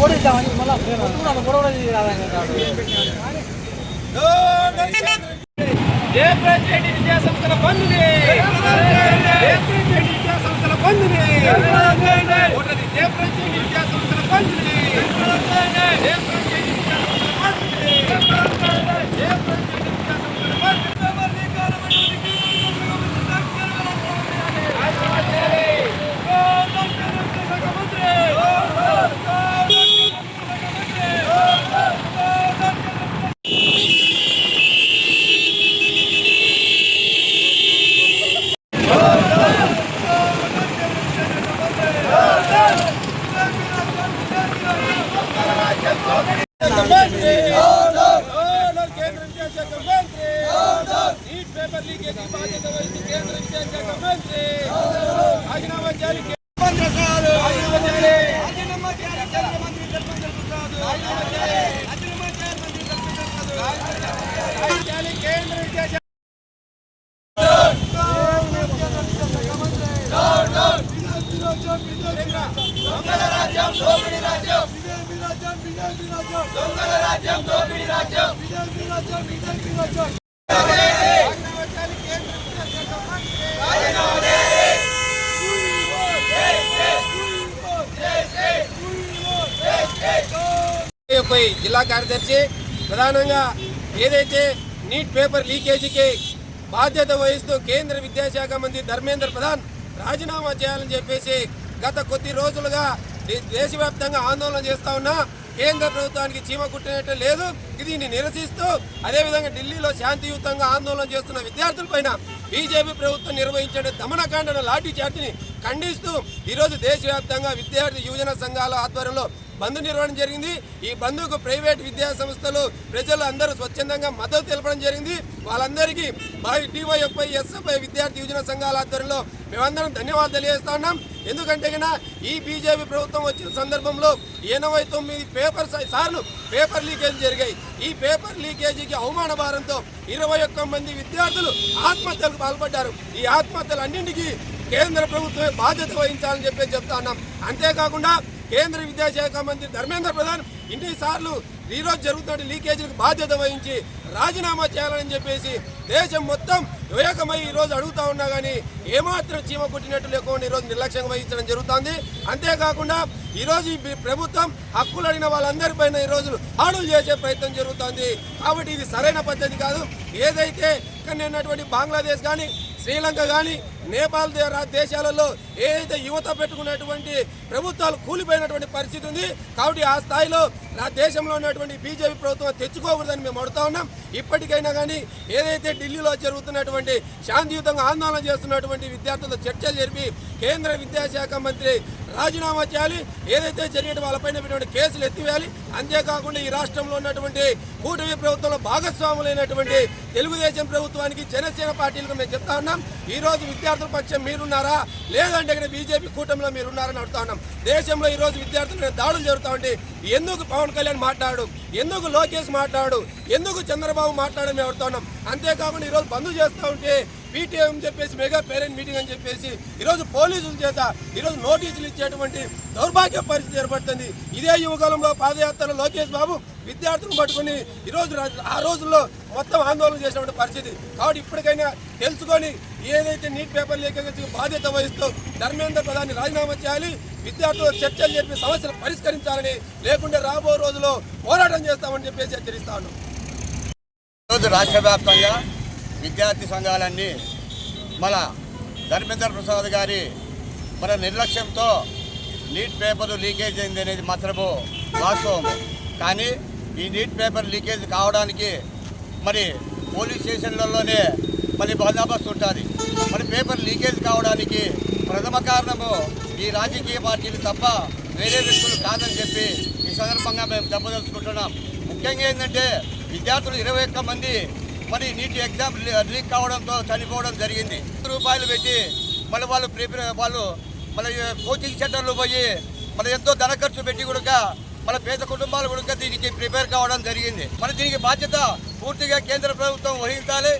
విద్యాసంస్థల బంధుని విద్యాసంస్థల బంధుని విద్యాసంస్థల బంధుని జిల్లా కార్యదర్శి ప్రధానంగా ఏదైతే నీట్ పేపర్ లీకేజీకి బాధ్యత వహిస్తూ కేంద్ర విద్యాశాఖ మంత్రి ధర్మేంద్ర ప్రధాన్ రాజీనామా చేయాలని చెప్పేసి గత కొద్ది రోజులుగా దేశవ్యాప్తంగా ఆందోళన చేస్తా ఉన్నా కేంద్ర ప్రభుత్వానికి చీమ కుట్టినట్టు లేదు. దీన్ని నిరసిస్తూ అదేవిధంగా ఢిల్లీలో శాంతియుతంగా ఆందోళన చేస్తున్న విద్యార్థులపైన బీజేపీ ప్రభుత్వం నిర్వహించే దమనకాండన లాఠీ చార్జిని ఖండిస్తూ ఈరోజు దేశవ్యాప్తంగా విద్యార్థి యువజన సంఘాల ఆధ్వర్యంలో బంద్ నిర్వహణ జరిగింది. ఈ బంద్కు ప్రైవేట్ విద్యా సంస్థలు ప్రజలు అందరూ స్వచ్ఛందంగా మద్దతు తెలపడం జరిగింది. వాళ్ళందరికీ డివైఎఫ్ఐ ఎస్ఎఫ్ఐ విద్యార్థి యువజన సంఘాల ఆధ్వర్యంలో మేమందరం ధన్యవాదాలు తెలియజేస్తా ఉన్నాం. ఎందుకంటే ఈ బీజేపీ ప్రభుత్వం వచ్చిన సందర్భంలో 89 సార్లు పేపర్ లీకేజ్ జరిగాయి. ఈ పేపర్ లీకేజీకి అవమాన భారంతో 21 మంది విద్యార్థులు ఆత్మహత్యలకు పాల్పడ్డారు. ఈ ఆత్మహత్యలన్నింటికీ కేంద్ర ప్రభుత్వమే బాధ్యత వహించాలని చెప్తా ఉన్నాం. అంతేకాకుండా కేంద్ర విద్యాశాఖ మంత్రి ధర్మేంద్ర ప్రధాన్ ఇన్నిసార్లు ఈరోజు జరుగుతున్న లీకేజీలకు బాధ్యత వహించి రాజీనామా చేయాలని చెప్పేసి దేశం మొత్తం ఏకమై ఈరోజు అడుగుతా ఉన్నా కానీ ఏమాత్రం చీమ కొట్టినట్టు లేకుండా ఈరోజు నిర్లక్ష్యంగా వహించడం జరుగుతుంది. అంతేకాకుండా ఈరోజు ఈ ప్రభుత్వం హక్కులు అడిగిన వాళ్ళందరిపైన ఈరోజు దాడులు చేసే ప్రయత్నం జరుగుతుంది. కాబట్టి ఇది సరైన పద్ధతి కాదు. ఏదైతే ఇక్కడ ఉన్నటువంటి బంగ్లాదేశ్ కానీ శ్రీలంక కానీ నేపాల్ దేశాలలో ఏదైతే యువత పెట్టుకున్నటువంటి ప్రభుత్వాలు కూలిపోయినటువంటి పరిస్థితి ఉంది. కాబట్టి ఆ స్థాయిలో నా దేశంలో ఉన్నటువంటి బీజేపీ ప్రభుత్వం తెచ్చుకోకూడదని మేము అడుగుతా ఉన్నాం. ఇప్పటికైనా కానీ ఏదైతే ఢిల్లీలో జరుగుతున్నటువంటి శాంతియుతంగా ఆందోళన చేస్తున్నటువంటి విద్యార్థులతో చర్చలు జరిపి కేంద్ర విద్యాశాఖ మంత్రి రాజీనామా చేయాలి. ఏదైతే జరిగిన వాళ్ళపైన కేసులు ఎత్తివేయాలి. అంతేకాకుండా ఈ రాష్ట్రంలో ఉన్నటువంటి కూటమి ప్రభుత్వంలో భాగస్వాములైనటువంటి తెలుగుదేశం ప్రభుత్వానికి జనసేన పార్టీలకు మేము చెప్తా ఉన్నాం. ఈ రోజు విద్యార్థుల పక్షం మీరున్నారా లేదంటే బీజేపీ కూటమిలో మీరున్నారని అడుగుతా ఉన్నాం. దేశంలో ఈ రోజు విద్యార్థుల మీద దాడులు జరుగుతూ ఉంటే ఎందుకు పవన్ కళ్యాణ్ మాట్లాడు, ఎందుకు లోకేష్ మాట్లాడు, ఎందుకు చంద్రబాబు మాట్లాడని మేము అడుగుతా ఉన్నాం. అంతేకాకుండా ఈరోజు బంద్ చేస్తూ ఉంటే పీటీఎం చెప్పేసి మెగా పేరెంట్ మీటింగ్ అని చెప్పేసి ఈరోజు పోలీసుల చేత ఈరోజు నోటీసులు ఇచ్చేటువంటి దౌర్భాగ్య పరిస్థితి ఏర్పడుతుంది. ఇదే యువకాలంలో పాదయాత్రలో లోకేష్ బాబు విద్యార్థులను పట్టుకుని ఈరోజు ఆ రోజుల్లో మొత్తం ఆందోళన చేసినటువంటి పరిస్థితి. కాబట్టి ఇప్పటికైనా తెలుసుకొని ఏదైతే నీట్ పేపర్ లీకేజీ బాధ్యత వహిస్తూ ధర్మేంద్ర ప్రధాన్ని రాజీనామా చేయాలి. విద్యార్థులు చర్చలు జరిపి సమస్యలు పరిష్కరించాలని, లేకుంటే రాబో రోజుల్లో పోరాటం చేస్తామని చెప్పేసి హెచ్చరిస్తా ఉన్నాం. ఈరోజు రాష్ట్ర వ్యాప్తంగా విద్యార్థి సంఘాలన్నీ మన ధర్మేంద్ర ప్రసాద్ గారి మన నిర్లక్ష్యంతో నీట్ పేపర్ లీకేజ్ అయింది అనేది మాత్రము వాస్తవం. కానీ ఈ నీట్ పేపర్ లీకేజ్ కావడానికి మరి పోలీస్ స్టేషన్లలోనే మరి బందోబస్తు ఉంటుంది. మరి పేపర్ లీకేజ్ కావడానికి ప్రథమ కారణము ఈ రాజకీయ పార్టీలు తప్ప వేరే వ్యక్తులు కాదని చెప్పి ఈ సందర్భంగా మేము చెప్పదలుచుకుంటున్నాం. ముఖ్యంగా ఏంటంటే విద్యార్థులు 21 మంది మరి నీట్ ఎగ్జామ్ లీక్ కావడంతో చనిపోవడం జరిగింది. రూపాయలు పెట్టి మళ్ళీ వాళ్ళు మన కోచింగ్ సెంటర్లు పోయి మన ఎంతో ధన ఖర్చు పెట్టి కూడా మన పేద కుటుంబాలు కూడా దీనికి ప్రిపేర్ కావడం జరిగింది. మరి దీనికి బాధ్యత పూర్తిగా కేంద్ర ప్రభుత్వం వహించాలి.